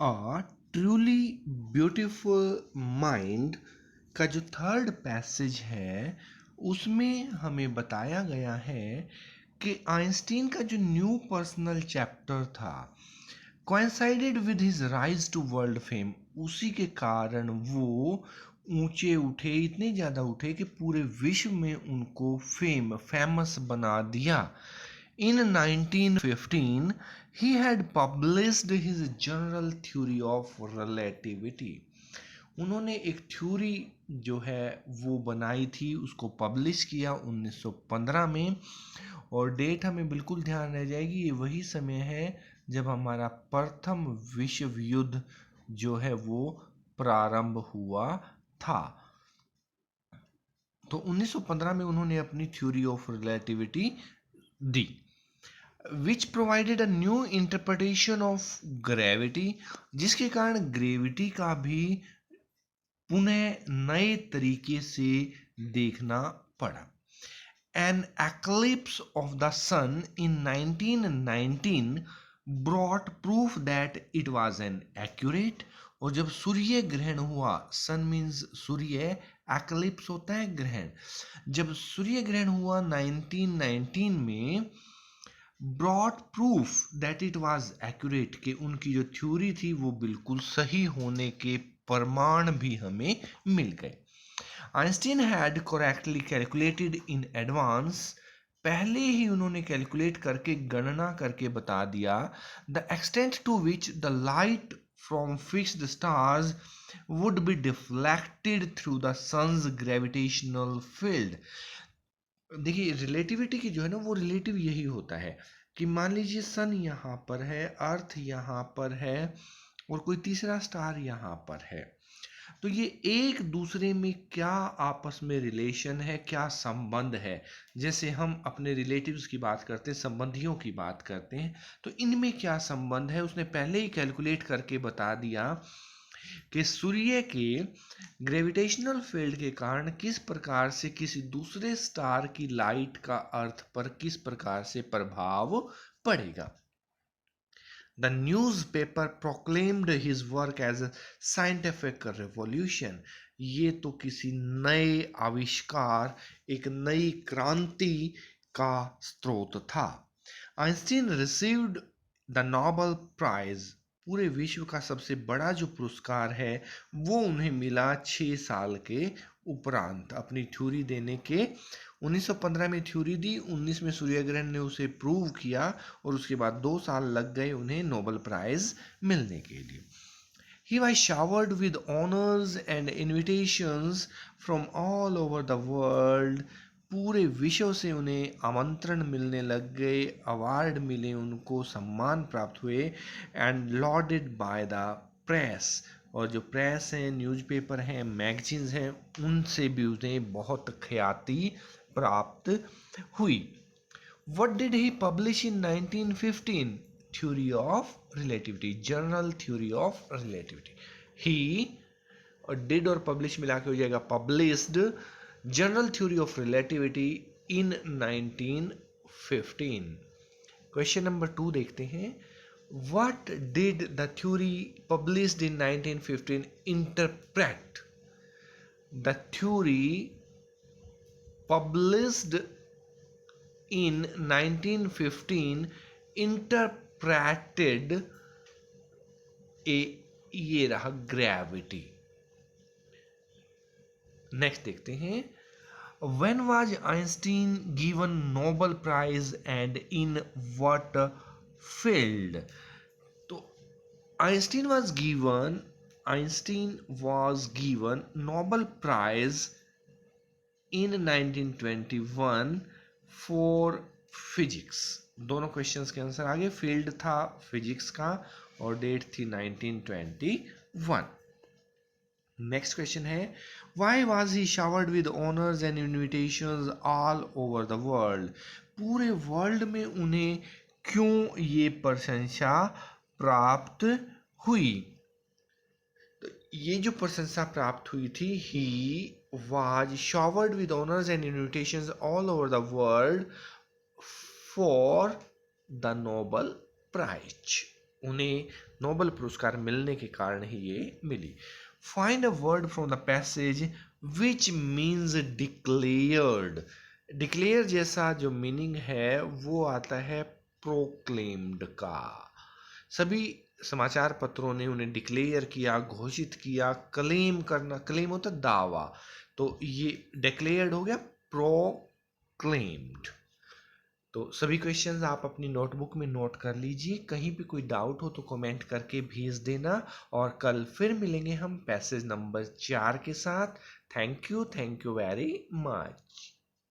A truly beautiful mind का जो third passage है उसमें हमें बताया गया है कि आइंस्टीन का जो न्यू पर्सनल चैप्टर था coincided with his rise to world fame। उसी के कारण वो ऊंचे उठे, इतने ज़्यादा उठे कि पूरे विश्व में उनको फेमस बना दिया। In 1915 he had published his general theory of relativity। उन्होंने एक थ्योरी जो है वो बनाई थी, उसको पब्लिश किया 1915 में। और डेट हमें बिल्कुल ध्यान रह जाएगी, ये वही समय है जब हमारा प्रथम विश्व युद्ध जो है वो प्रारंभ हुआ था। तो 1915 में उन्होंने अपनी theory of relativity the, which provided a new interpretation of gravity, जिसके कारण ग्रेविटी का भी पुनः नए तरीके से देखना पड़ा। An eclipse of the sun in 1919 brought proof that it was an accurate। और जब सूर्य ग्रहण हुआ, सन मीन्स सूर्य, एक्लिप्स होता है ग्रहण, जब सूर्य ग्रहण हुआ 1919 में, brought proof that it was accurate, कि उनकी जो थ्योरी थी वो बिल्कुल सही होने के प्रमाण भी हमें मिल गए। Einstein had correctly calculated in advance, पहले ही उन्होंने कैलकुलेट करके, गणना करके बता दिया, the extent to which the light from fixed stars would be deflected through the sun's gravitational field. देखिए रिलेटिविटी की जो है ना वो रिलेटिव यही होता है कि मान लीजिए सन यहाँ पर है, अर्थ यहाँ पर है और कोई तीसरा स्टार यहाँ पर है, तो ये एक दूसरे में क्या आपस में रिलेशन है, क्या संबंध है। जैसे हम अपने रिलेटिव्स की बात करते हैं, संबंधियों की बात करते हैं, तो इनमें क्या संबंध है उसने पहले ही कैलकुलेट करके बता दिया कि सूर्य के ग्रेविटेशनल फील्ड के कारण किस प्रकार से किसी दूसरे स्टार की लाइट का अर्थ पर किस प्रकार से प्रभाव पड़ेगा। The newspaper proclaimed his work as a scientific revolution। ये तो किसी नए आविष्कार, एक नई क्रांति का स्रोत था। Einstein received the Nobel prize, पूरे विश्व का सबसे बड़ा जो पुरस्कार है वो उन्हें मिला 6 साल के उपरांत अपनी थ्योरी देने के। 1915 में थ्योरी दी, 19 में सूर्य ग्रहण ने उसे प्रूव किया और उसके बाद 2 साल लग गए उन्हें नोबेल प्राइज मिलने के लिए। He was showered with honors and invitations from all over the world। पूरे विश्व से उन्हें आमंत्रण मिलने लग गए, अवार्ड मिले उनको, सम्मान प्राप्त हुए। And lauded by the press, और जो प्रेस हैं, न्यूज़पेपर हैं, मैगजीन्स हैं, उनसे भी उन्हें बहुत ख्याति प्राप्त हुई। What did he publish in 1915? Theory of relativity, general theory of relativity। He और did और publish मिला के हो जाएगा published general theory of relativity in 1915। Question number 2 देखते हैं। What did the theory published in 1915 interpret? The theory published in 1915 interpreted ए, ये रहा ग्रेविटी। नेक्स्ट देखते हैं। When was Einstein given Nobel Prize and in what field? तो Einstein was given Nobel Prize in 1921 for physics. दोनों questions के answer आगे, field था physics का और डेट थी 1921। नेक्स्ट क्वेश्चन है, why was he showered with honours and invitations all over the world? पूरे वर्ल्ड में उन्हें क्यों ये प्रशंसा प्राप्त हुई? तो ये जो प्रशंसा प्राप्त हुई थी, ही was showered with honors and invitations all over the world for the Nobel Prize। उन्हें नोबेल पुरस्कार मिलने के कारण ही ये मिली। Find a word from the passage which means declared. Declare जैसा जो मीनिंग है वो आता है प्रोक्लेम्ड का। सभी समाचार पत्रों ने उन्हें डिक्लेयर किया, घोषित किया। क्लेम करना, क्लेम होता है दावा, तो ये डिक्लेयर्ड हो गया प्रोक्लेम्ड। तो सभी क्वेश्चंस आप अपनी नोटबुक में नोट कर लीजिए। कहीं भी कोई डाउट हो तो कमेंट करके भेज देना, और कल फिर मिलेंगे हम पैसेज नंबर 4 के साथ। Thank you very much.